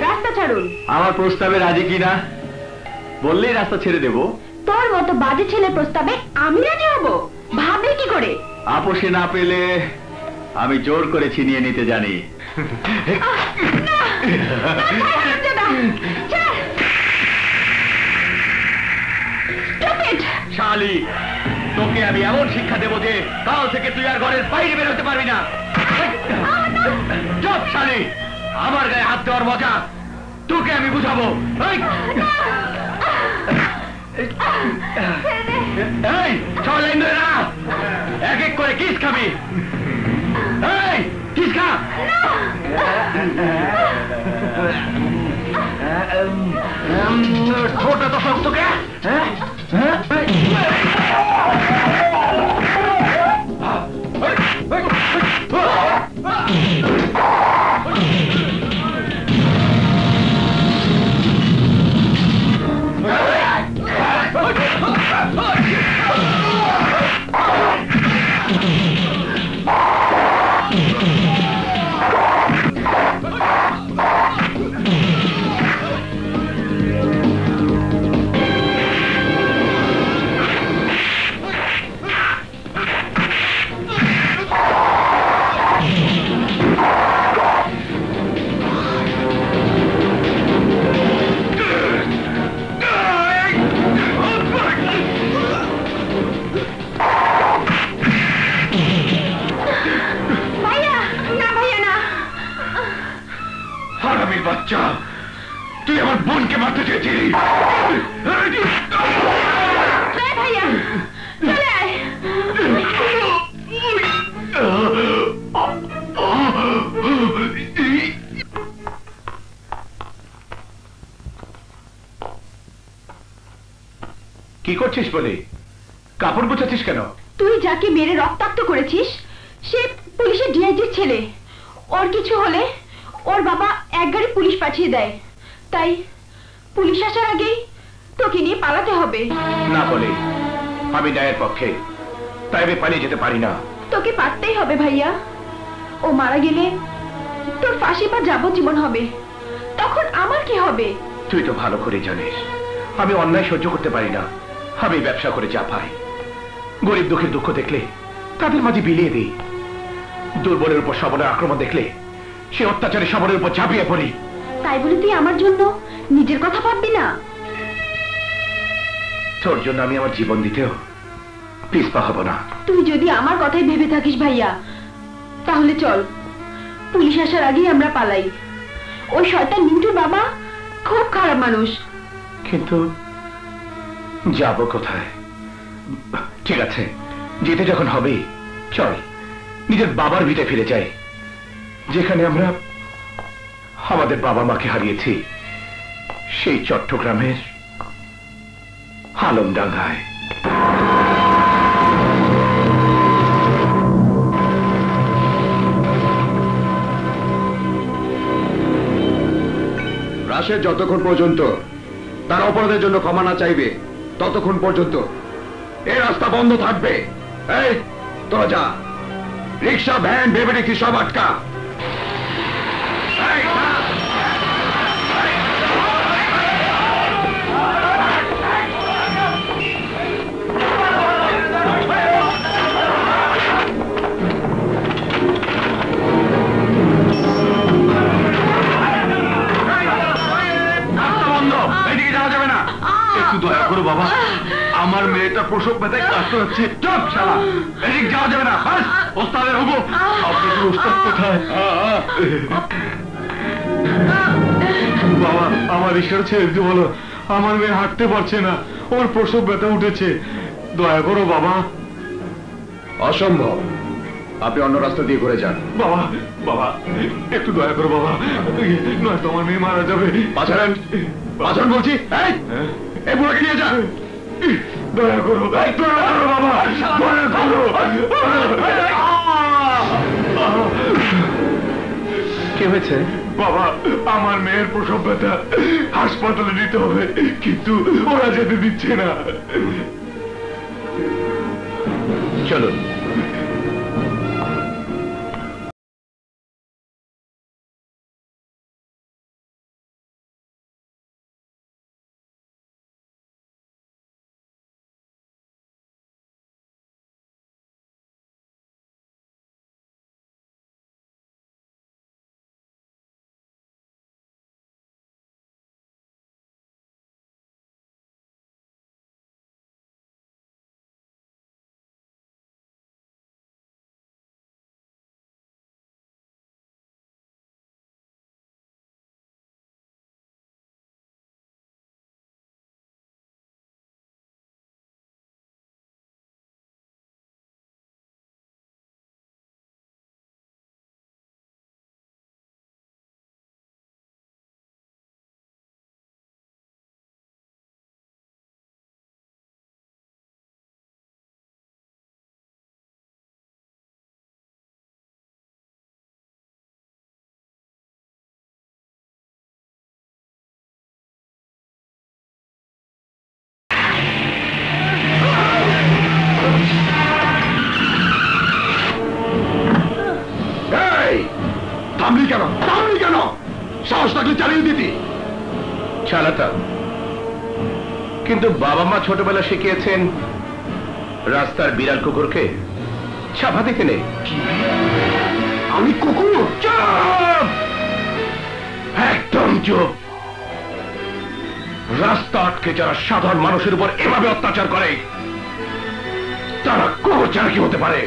রাস্তা ছাড়ুন। আমার প্রস্তাবে রাজি কিনা বললেই রাস্তা ছেড়ে দেব। তোর মতো বাজে ছেলের প্রস্তাবে আমি রাজি হব? ভাববে কি করে? আপোষে না পেলে আমি জোর করে ছিনিয়ে নিতে জানি। শালি, তোকে আমি এমন শিক্ষা দেবো যে কাল থেকে তুই আর ঘরের বাইরে বের হতে পারবি না। চুপ শালি, আমার গায়ে হাত দেওয়ার মজা তোকে আমি বুঝাবো। এই চল না, এক এক করে কিস খাবি। এই কিস খা। ছোটা তো শক্ত কে? বাচ্চা, তুই আমার বোনকে মারতে চেয়েছিলি। ভাইয়া চলে আয়। কি করছিস বলে? কাপড় গোছাচ্ছিস কেন? তুই যাকে মেরে রক্তাক্ত করেছিস সে পুলিশের ডিআইজির ছেলে। ওর কিছু হলে ওর বাবা এক গাড়ি পুলিশ পাঠিয়ে দেয়, তাই পুলিশ আসার আগেই তোকে নিয়ে পালাতে হবে। না বলে আমি ন্যায়ের পক্ষে, তাই আমি পালিয়ে যেতে পারি না। তোকে পারতেই হবে ভাইয়া। ও মারা গেলে তোর ফাঁসি বা যাবজ্জীবন হবে, তখন আমার কি হবে? তুই তো ভালো করে জানিস আমি অন্যায় সহ্য করতে পারি না। আমি ব্যবসা করে যা পাই, গরিব দুঃখের দুঃখ দেখলে তাদের মাঝে বিলিয়ে দিই। দুর্বলের উপর সবলের আক্রমণ দেখলে সে অত্যাচারে সবলের উপর ঝাঁপিয়ে পড়ি। তাই বলে তুই আমার জন্য নিজের কথা ভাববি না? তোর জন্য আমি আমার জীবন দিতেও পিছপা হব না। তুই যদি আমার কথাই ভেবে থাকিস ভাইয়া, তাহলে চল পুলিশ আসার আগেই আমরা পালাই। ওই শয়তান মিন্টুর বাবা খুব খারাপ মানুষ। কিন্তু যাব কোথায়? ঠিক আছে, যেতে যখন হবে চল নিজের বাবার ভিটে ফিরে যাই, যেখানে আমরা আমাদের বাবা মাকে হারিয়েছি, সেই চট্টগ্রামের আলমডাঙ্গায়। রাশেদ যতক্ষণ পর্যন্ত তার অপরাধের জন্য ক্ষমা না চাইবে ততক্ষণ পর্যন্ত এই রাস্তা বন্ধ থাকবে। এই তোরা যা, রিক্সা ভ্যান ভেবে রেখি সব আটকা। একটু দয়া করো বাবা, আমার মেয়েটা প্রসব ব্যথায় কষ্ট হচ্ছে। চুপ শালা, এদিক যাওয়া যাবে না। বাস ওস্তাদের হবো। আপনাদের ওস্তাদ কোথায়? বাবা আমার ঈশ্বর ছেড়ে দিতে বলো, আমার মেয়ে হাঁটতে পারছে না, ওর প্রসব ব্যথা উঠেছে, দয়া করো বাবা। অসম্ভব, আপনি অন্য রাস্তা দিয়ে ঘুরে যান। বাবা বাবা একটু দয়া করো বাবা, নয়তো আমার মেয়ে মারা যাবে। পাছাড়েন পাছাড় বলছি। এই বুড়োকে নিয়ে যান। দয়া করো দয়া করো বাবা, দয়া করো। কি হয়েছে বাবা? আমার মেয়ের প্রসব ব্যথা, হাসপাতালে নিতে হবে, কিন্তু ওরা যেতে দিচ্ছে না। চলুন। থামলি কেন? সাহস থাকলে চালিয়ে দিতি। চালাতাম, কিন্তু বাবা মা ছোটবেলা শিখিয়েছেন রাস্তার বিড়াল কুকুরকে ছাপা দিতে নেই। আমি কুকুর? চুপ, একদম চুপ। রাস্তা আটকে যারা সাধারণ মানুষের উপর এভাবে অত্যাচার করে তারা কুকুর ছাড়া কি হতে পারে?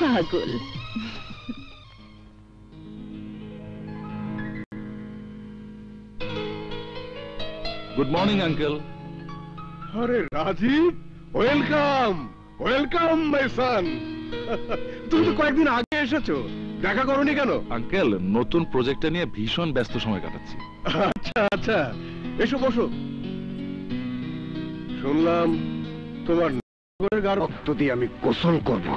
পাগল। Good morning uncle. আরে রাজীব, ওয়েলকাম ওয়েলকাম মাই সান। তুমি তো কয়েকদিন আগে এসেছো, দেখা করোনি কেন? আঙ্কেল, নতুন প্রজেক্টটা নিয়ে ভীষণ ব্যস্ত সময় কাটাচ্ছি। আচ্ছা আচ্ছা, এসো বসো। শুনলাম তোমার রক্ত দিয়ে আমি গোসল করব।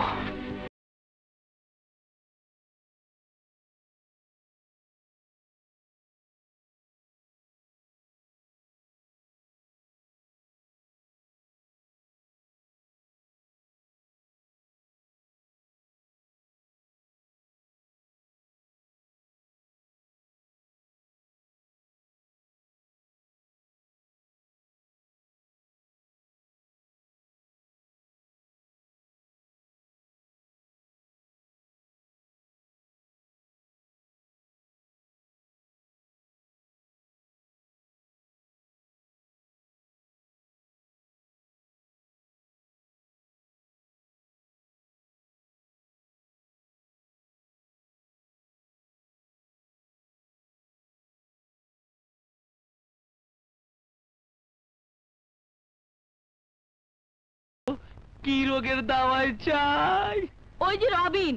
কি রোগের দাওয়াই চাই? ওই যে রবিন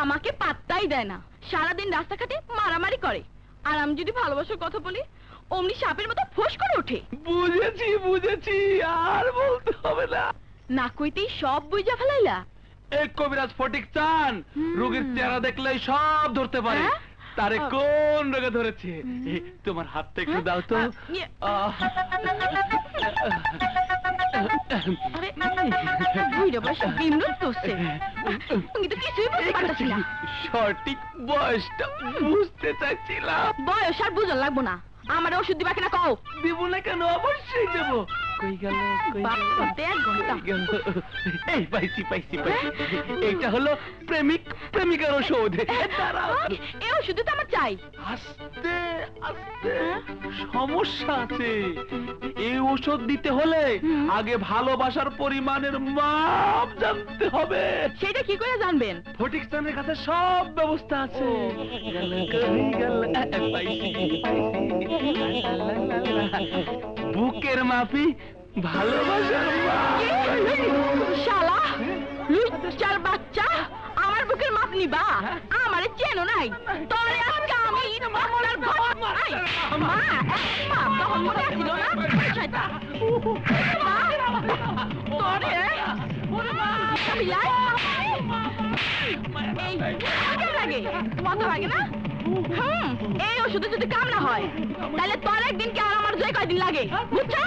আমাকে পাত্তাই দেয় না, সারাদিন রাস্তাঘাটে মারামারি করে, আর আমি যদি ভালোবাসার কথা বলি অমনি সাপের মতো ফোঁস করে ওঠে। বুঝেছি বুঝেছি, আর বলতে হবে না। না কইতেই সব বুঝা ফেলাইলা। এই কবিরাজ ফটিক চান রোগীর চেহারা দেখলেই সব ধরতে পারে। হ্যাঁ? তারে কোন রোগে ধরেছে তোমার হাতটা একটু দাও তো। সঠিক বয়সটা বুঝতে চাইছিলাম। বয়স আর বুঝন লাগবো না, আমার ওষুধ দিবা কিনা কও। দিব না কেন, অবশ্যই দেবো। কই গেল এই পাইছি পাইছি পাইছি, এইটা হলো প্রেমিক প্রেমিকার ওষুধ। এই ওষুধ তো আমার চাই। আস্তে আস্তে সমস্যা আছে। এই ওষুধ দিতে হলে আগে ভালোবাসার পরিমাণের মাপ জানতে হবে। সেটা কি করে জানবেন? ফটিক চানের কাছে সব ব্যবস্থা আছে। বুকের মাপি ভালোবাসার শালা লুচ্চার বাচ্চা, আমার বুকের মাপ নিবা? আমারে চেনো নাই তোরে আজকে আমি তখন মনে আসছিল না শয়তান তোরে বিলাই লাগে মত লাগে না এই ওষুধে যদি কাম না হয় তাহলে তোর একদিন কি আর আমার যে কয়দিন লাগে বুঝছো